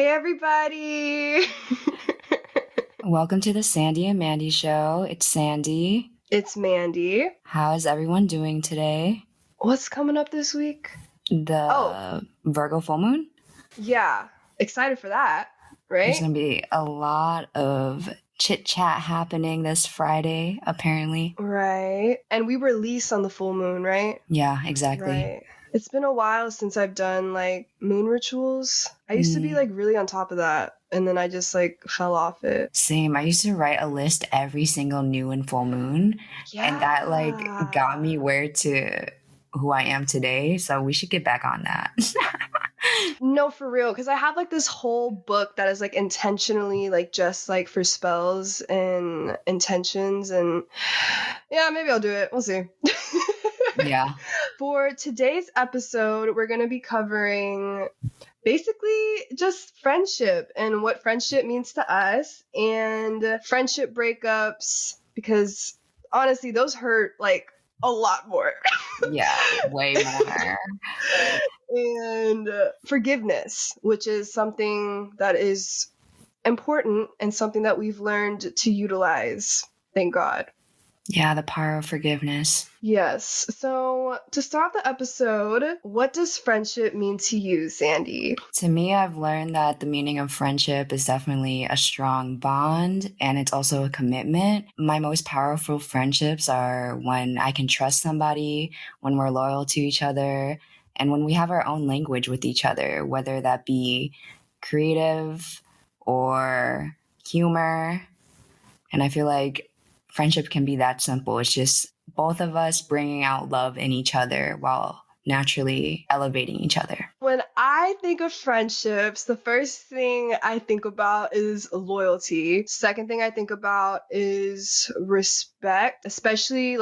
Hey, everybody. Welcome to the Sandy and Mandy Show. It's Sandy. It's Mandy. How is everyone doing today? What's coming up this week? The Virgo full moon? Yeah. Excited for that, right? There's going to be a lot of chit-chat happening this Friday, apparently. Right. And we release on the full moon, right? Yeah, exactly. Right. It's been a while since I've done moon rituals. I used to be really on top of that, and then I just fell off it. Same. I used to write a list every single new and full moon, and that got me who I am today. So we should get back on that. No, for real, because I have this whole book that is intentionally just for spells and intentions, and yeah, maybe I'll do it. We'll see. Yeah. For today's episode, we're going to be covering basically just friendship and what friendship means to us and friendship breakups, because honestly, those hurt a lot more. Yeah, way more. And forgiveness, which is something that is important and something that we've learned to utilize. Thank God. Yeah, the power of forgiveness. Yes. So to start the episode, what does friendship mean to you, Sandy? To me, I've learned that the meaning of friendship is definitely a strong bond, and it's also a commitment. My most powerful friendships are when I can trust somebody, when we're loyal to each other, and when we have our own language with each other, whether that be creative or humor. And I feel like friendship can be that simple. It's just both of us bringing out love in each other while naturally elevating each other. When I think of friendships, the first thing I think about is loyalty. Second thing I think about is respect, especially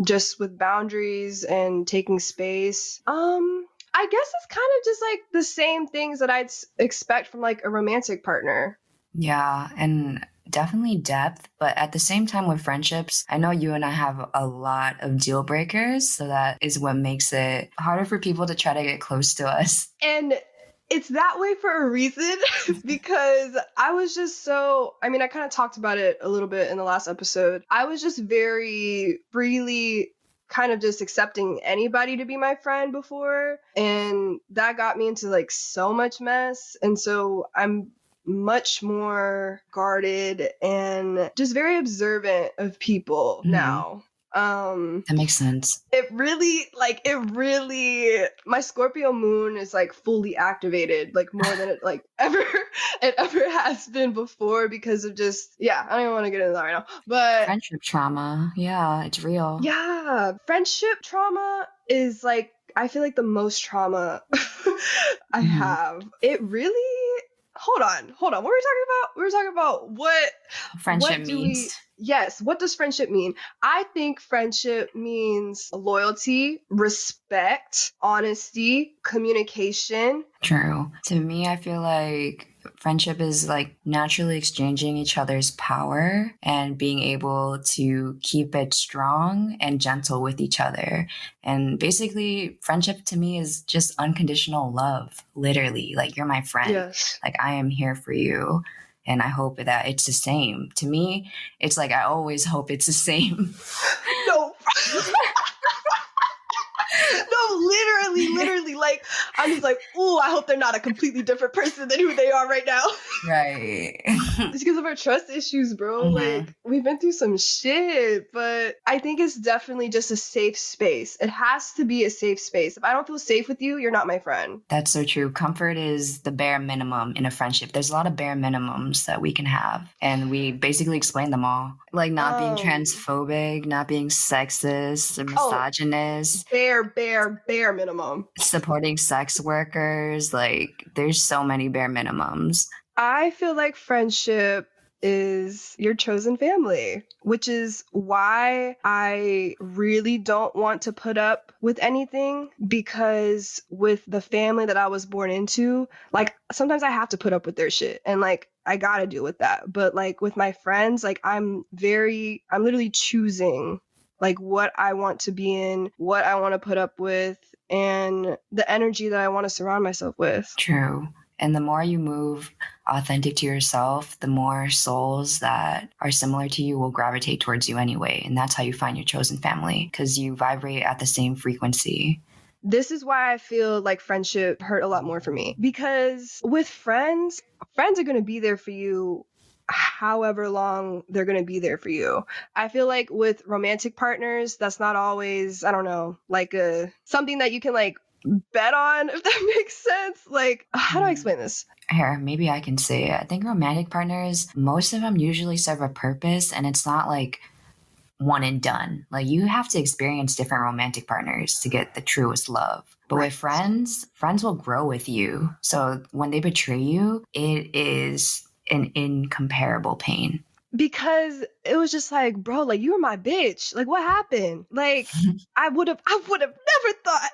just with boundaries and taking space. I guess it's kind of just the same things that I'd expect from a romantic partner. Yeah, and definitely depth, but at the same time with friendships, I know you and I have a lot of deal breakers, so that is what makes it harder for people to try to get close to us. And it's that way for a reason, because I was just I kind of talked about it a little bit in the last episode. I was just very freely kind of just accepting anybody to be my friend before, and that got me into so much mess. And so I'm much more guarded and just very observant of people now. That makes sense. It really, my Scorpio moon is fully activated, more than it ever has been before, because of just, I don't even want to get into that right now, but friendship trauma. Yeah, it's real. Yeah. Friendship trauma is I feel the most trauma I have. It really, hold on. What were we talking about? We were talking about what friendship means. Yes. What does friendship mean? I think friendship means loyalty, respect, honesty, communication. True. To me, I feel like friendship is naturally exchanging each other's power and being able to keep it strong and gentle with each other. And basically, friendship to me is just unconditional love, literally. You're my friend. Yes. I am here for you. And I hope that it's the same. To me, it's I always hope it's the same. No. No, literally, I'm just ooh, I hope they're not a completely different person than who they are right now. Right. It's because of our trust issues, bro. Mm-hmm. We've been through some shit, but I think it's definitely just a safe space. It has to be a safe space. If I don't feel safe with you, you're not my friend. That's so true. Comfort is the bare minimum in a friendship. There's a lot of bare minimums that we can have, and we basically explain them all. Not being transphobic, not being sexist or misogynist. Bare minimum. Supporting sex workers. There's so many bare minimums. I feel like friendship is your chosen family, which is why I really don't want to put up with anything, because with the family that I was born into, sometimes I have to put up with their shit, and I gotta deal with that. But with my friends, I'm literally choosing what I want to be in, what I want to put up with, and the energy that I want to surround myself with. True. And the more you move authentic to yourself, the more souls that are similar to you will gravitate towards you anyway. And that's how you find your chosen family, because you vibrate at the same frequency. This is why I feel like friendship hurt a lot more for me, because with friends are going to be there for you however long they're going to be there for you. I feel like with romantic partners, that's not always, I don't know, like something that you can like bet on, if that makes sense. Like, how do I explain this? Here, maybe I can say it. I think romantic partners, most of them usually serve a purpose, and it's not like one and done. Like, you have to experience different romantic partners to get the truest love. But with friends will grow with you. So when they betray you, it is an incomparable pain. Because it was just like, bro, like, you were my bitch. Like, what happened? Like, I would have never thought.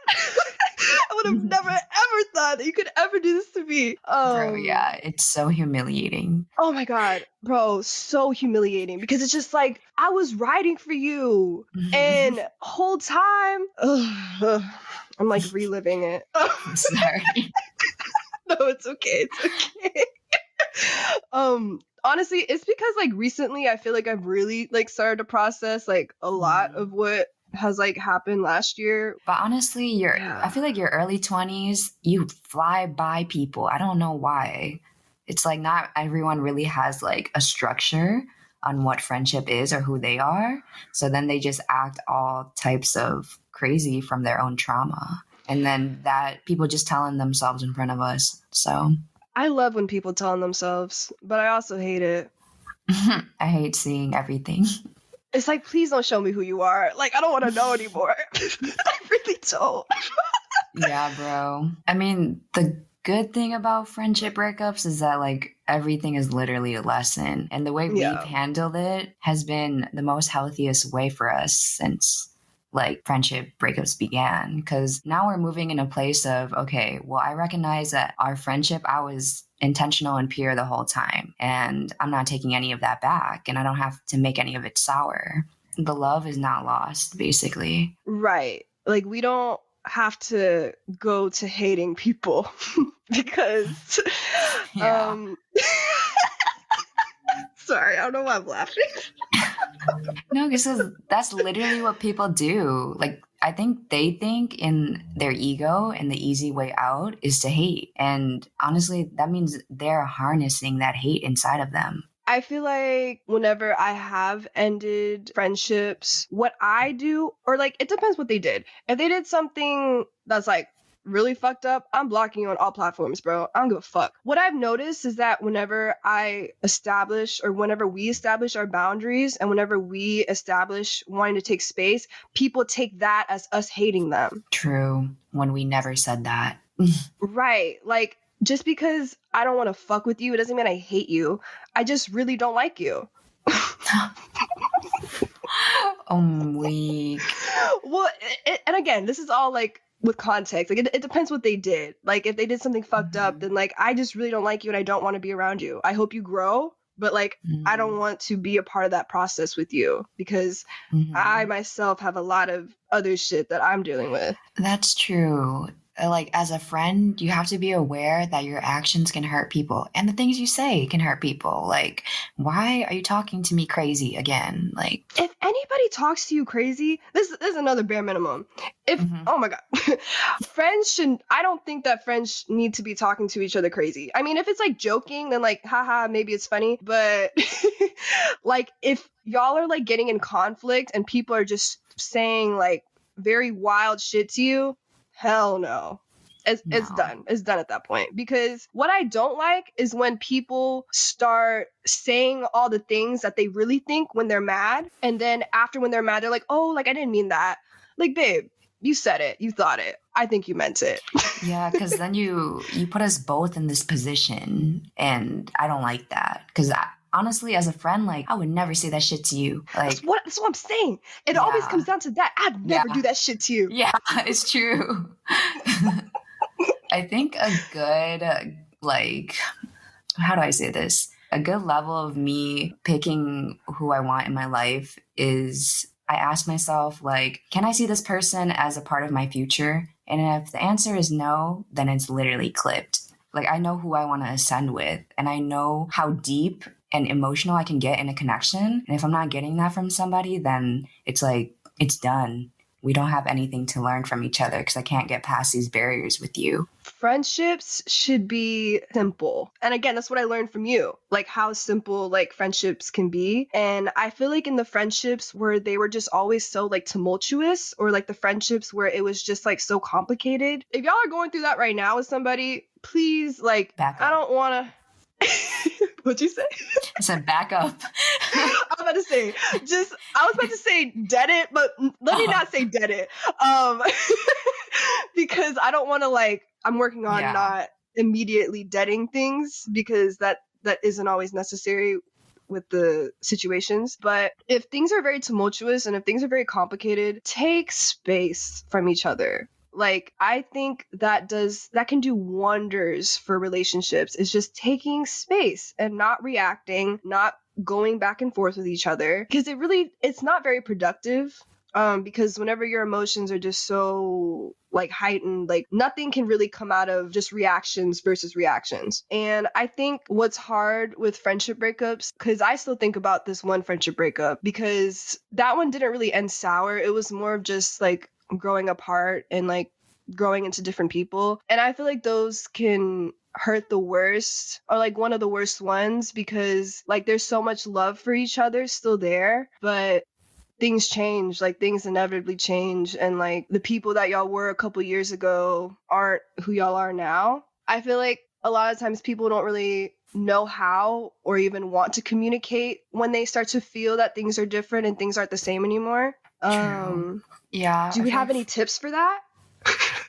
I would have never ever thought that you could ever do this to me. Bro, yeah, it's so humiliating. Oh my God, bro, so humiliating, because it's just like, I was riding for you and whole time, I'm like reliving it. I'm sorry. No, it's okay. It's okay. Honestly, it's because like recently I feel like I've really like started to process like a lot of what has like happened last year. But honestly, I feel like your early 20s, you fly by people. I don't know why. It's like not everyone really has like a structure on what friendship is or who they are. So then they just act all types of crazy from their own trauma. And then that people just telling themselves in front of us. So I love when people tell themselves, but I also hate it. I hate seeing everything. It's like, please don't show me who you are. Like, I don't want to know anymore. I really don't. Yeah, bro. I mean, the good thing about friendship breakups is that like everything is literally a lesson. And the way we've handled it has been the most healthiest way for us since like friendship breakups began. Because now we're moving in a place of, okay, well, I recognize that our friendship, I was intentional and pure the whole time. And I'm not taking any of that back. And I don't have to make any of it sour. The love is not lost, basically. Right. Like, we don't have to go to hating people because sorry, I don't know why I'm laughing. No, because that's literally what people do. Like, I think they think in their ego and the easy way out is to hate. And honestly, that means they're harnessing that hate inside of them. I feel like whenever I have ended friendships, what I do, or like, it depends what they did. If they did something that's like really fucked up, I'm blocking you on all platforms, bro. I don't give a fuck. What I've noticed is that whenever I establish, or whenever we establish our boundaries, and whenever we establish wanting to take space, people take that as us hating them. True. When we never said that. Right. Like, just because I don't want to fuck with you, it doesn't mean I hate you. I just really don't like you. Weak. Well, and again, this is all like with context. Like, it depends what they did. Like, if they did something fucked up, then like, I just really don't like you and I don't want to be around you. I hope you grow, but like, I don't want to be a part of that process with you, because I myself have a lot of other shit that I'm dealing with. That's true. Like, as a friend, you have to be aware that your actions can hurt people and the things you say can hurt people. Like, why are you talking to me crazy again? Like, if anybody talks to you crazy, this is another bare minimum. If oh my God, I don't think that friends need to be talking to each other crazy. I mean, if it's like joking, then like, haha, maybe it's funny. But like, if y'all are like getting in conflict and people are just saying like very wild shit to you, hell no. It's done. It's done at that point. Because what I don't like is when people start saying all the things that they really think when they're mad. And then after, when they're mad, they're like, oh, like, I didn't mean that. Like, babe, you said it. You thought it. I think you meant it. Yeah, because then you put us both in this position. And I don't like that. Because honestly, as a friend, like, I would never say that shit to you. Like, that's what I'm saying. It always comes down to that. I'd never do that shit to you. Yeah, it's true. I think a good, like, how do I say this? A good level of me picking who I want in my life is I ask myself, like, can I see this person as a part of my future? And if the answer is no, then it's literally clipped. Like, I know who I want to ascend with, and I know how deep and emotional I can get in a connection. And if I'm not getting that from somebody, then it's like, it's done. We don't have anything to learn from each other because I can't get past these barriers with you. Friendships should be simple. And again, that's what I learned from you, like how simple like friendships can be. And I feel like in the friendships where they were just always so like tumultuous, or like the friendships where it was just like so complicated. If y'all are going through that right now with somebody, please, like, Back up. I don't want to. What'd you say? I said back up. I was about to say dead it, but let me not say dead it. Because I don't want to, like, I'm working on not immediately deading things, because that isn't always necessary with the situations. But if things are very tumultuous and if things are very complicated, take space from each other. Like, I think that can do wonders for relationships. It's just taking space and not reacting, not going back and forth with each other, because it's not very productive. Because whenever your emotions are just so like heightened, like nothing can really come out of just reactions versus reactions. And I think what's hard with friendship breakups, because I still think about this one friendship breakup, because that one didn't really end sour. It was more of just like growing apart and like growing into different people. And I feel like those can hurt the worst, or like one of the worst ones, because like there's so much love for each other still there, but things change, like things inevitably change, and like the people that y'all were a couple years ago aren't who y'all are now. I feel like a lot of times people don't really know how or even want to communicate when they start to feel that things are different and things aren't the same anymore. True. Yeah. Do we have any tips for that?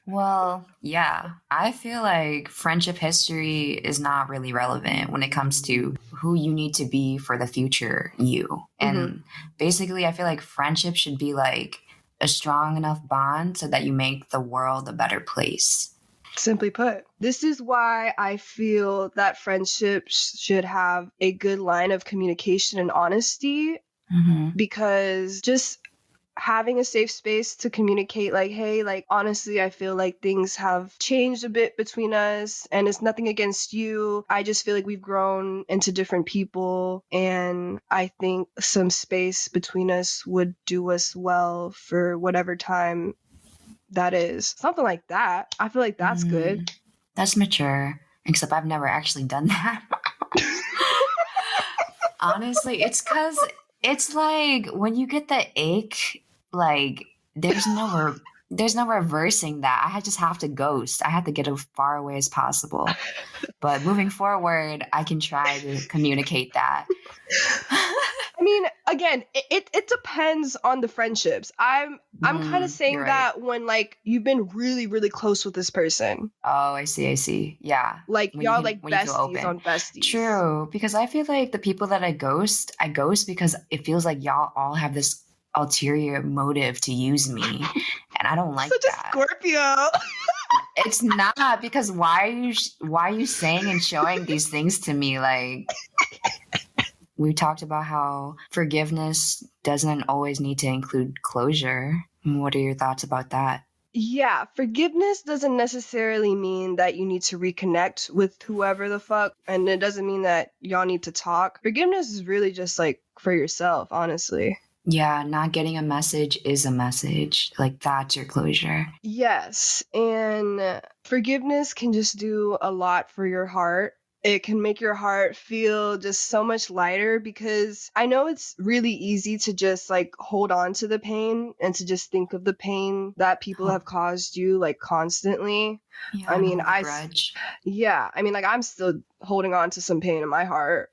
Well, yeah. I feel like friendship history is not really relevant when it comes to who you need to be for the future you. And basically, I feel like friendship should be like a strong enough bond so that you make the world a better place. Simply put, this is why I feel that friendships should have a good line of communication and honesty, because just having a safe space to communicate, like, hey, like, honestly, I feel like things have changed a bit between us, and it's nothing against you. I just feel like we've grown into different people, and I think some space between us would do us well for whatever time that is. Something like that. I feel like that's good. That's mature, except I've never actually done that. Honestly, it's because it's like when you get the ache, like there's no reversing that. I just have to ghost. I have to get as far away as possible. But moving forward, I can try to communicate that. I mean, again, it depends on the friendships. I'm kind of saying that when like you've been really, really close with this person. Oh, I see. Yeah. Like y'all like besties on besties. True. Because I feel like the people that I ghost because it feels like y'all all have this ulterior motive to use me. And I don't like Such that. A Scorpio. It's not, because why are you saying and showing these things to me? Like, we talked about how forgiveness doesn't always need to include closure. What are your thoughts about that? Yeah, forgiveness doesn't necessarily mean that you need to reconnect with whoever the fuck, and it doesn't mean that y'all need to talk. Forgiveness is really just like for yourself, honestly. Yeah, not getting a message is a message. Like, that's your closure. Yes, and forgiveness can just do a lot for your heart. It can make your heart feel just so much lighter, because I know it's really easy to just like hold on to the pain and to just think of the pain that people have caused you like constantly. Yeah, I mean, grudge. Yeah, I mean, like I'm still holding on to some pain in my heart.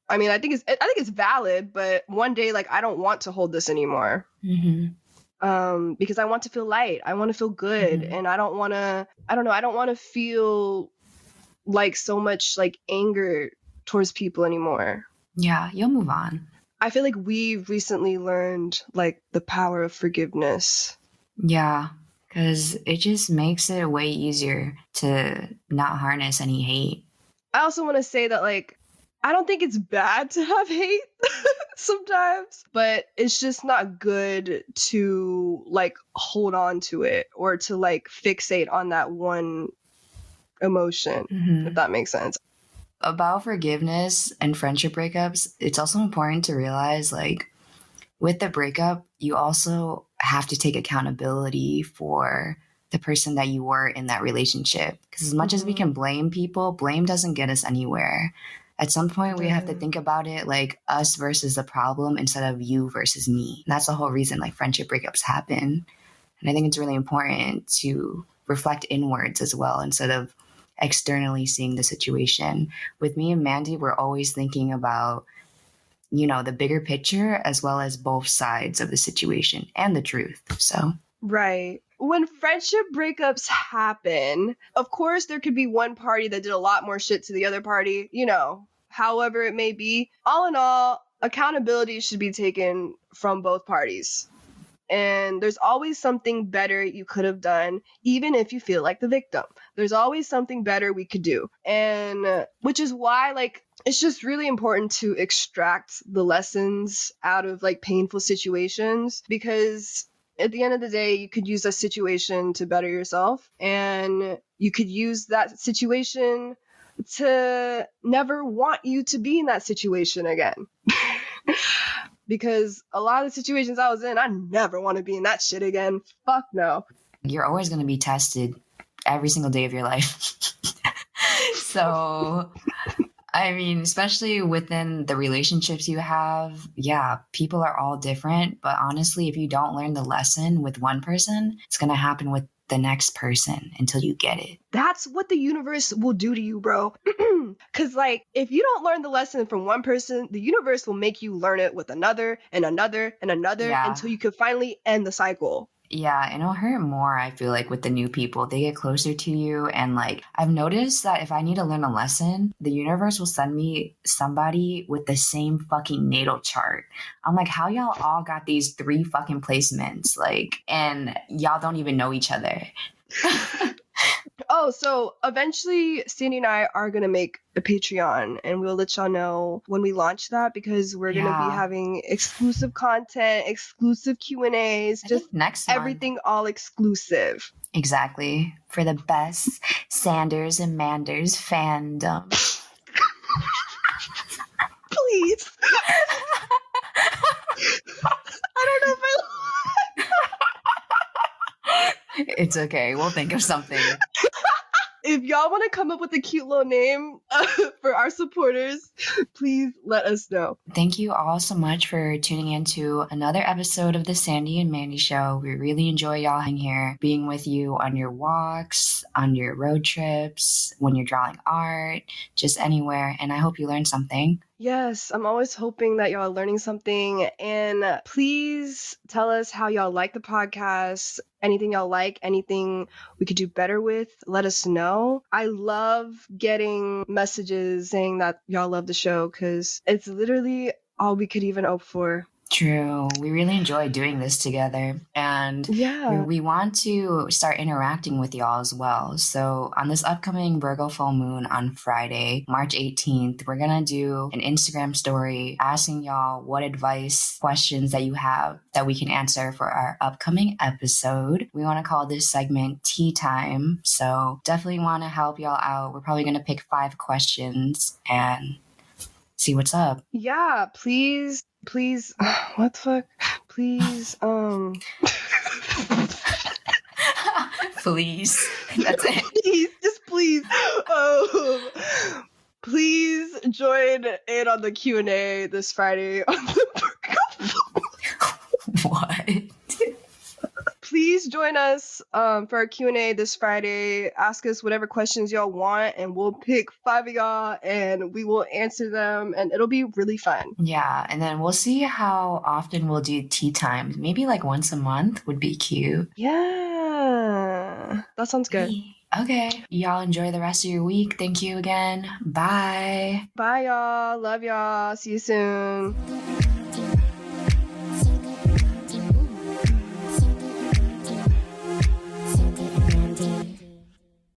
I mean, I think it's valid, but one day, like, I don't want to hold this anymore. Because I want to feel light. I want to feel good. And I don't want to feel like so much like anger towards people anymore. Yeah, you'll move on. I feel like we've recently learned like the power of forgiveness. Yeah, because it just makes it way easier to not harness any hate. I also want to say that, like, I don't think it's bad to have hate sometimes, but it's just not good to like hold on to it or to like fixate on that one emotion, if that makes sense. About forgiveness and friendship breakups, it's also important to realize, like, with the breakup, you also have to take accountability for the person that you were in that relationship. Because as much as we can blame people, blame doesn't get us anywhere. At some point, we have to think about it like us versus the problem instead of you versus me. And that's the whole reason like friendship breakups happen. And I think it's really important to reflect inwards as well instead of externally seeing the situation. With me and Mandy, we're always thinking about, you know, the bigger picture as well as both sides of the situation and the truth. So, right. When friendship breakups happen, of course, there could be one party that did a lot more shit to the other party, you know, however it may be. All in all, accountability should be taken from both parties. And there's always something better you could have done, even if you feel like the victim. There's always something better we could do. And which is why, like, it's just really important to extract the lessons out of like painful situations, because at the end of the day, you could use a situation to better yourself, and you could use that situation to never want you to be in that situation again. Because a lot of the situations I was in, I never want to be in that shit again. Fuck no. You're always going to be tested every single day of your life. So, I mean, especially within the relationships you have, yeah, people are all different. But honestly, if you don't learn the lesson with one person, it's going to happen with the next person until you get it. That's what the universe will do to you, bro. Because, like, if you don't learn the lesson from one person, the universe will make you learn it with another and another and another until you can finally end the cycle. Yeah, and it'll hurt more, I feel like, with the new people. They get closer to you. And, like, I've noticed that if I need to learn a lesson, the universe will send me somebody with the same fucking natal chart. I'm like, how y'all all got these 3 fucking placements? Like, and y'all don't even know each other. Oh, so eventually Sandy and I are going to make a Patreon, and we'll let y'all know when we launch that, because we're going to be having exclusive content, exclusive Q&As, just next everything month. All exclusive. Exactly. For the best Sanders and Manders fandom. Please. I don't know if It's okay. We'll think of something. If y'all want to come up with a cute little name for our supporters, please let us know. Thank you all so much for tuning in to another episode of the Sandy and Mandy Show. We really enjoy y'all in here, being with you on your walks, on your road trips, when you're drawing art, just anywhere. And I hope you learned something. Yes, I'm always hoping that y'all are learning something. And please tell us how y'all like the podcast. Anything y'all like, anything we could do better with, let us know. I love getting messages saying that y'all love the show, because it's literally all we could even hope for. True. We really enjoy doing this together. And we want to start interacting with y'all as well. So on this upcoming Virgo full moon on Friday, March 18th, we're going to do an Instagram story asking y'all what advice, questions that you have that we can answer for our upcoming episode. We want to call this segment Tea Time. So definitely want to help y'all out. We're probably going to pick 5 questions and see what's up. Yeah, please, what the fuck? Please, Please. That's it. Please, just please. Please join in on the Q&A this Friday on the What? Please join us for our Q&A this Friday. Ask us whatever questions y'all want, and we'll pick 5 of y'all, and we will answer them, and it'll be really fun. Yeah, and then we'll see how often we'll do tea time. Maybe like once a month would be cute. Yeah, that sounds good. Okay, y'all enjoy the rest of your week. Thank you again. Bye. Bye, y'all. Love y'all. See you soon.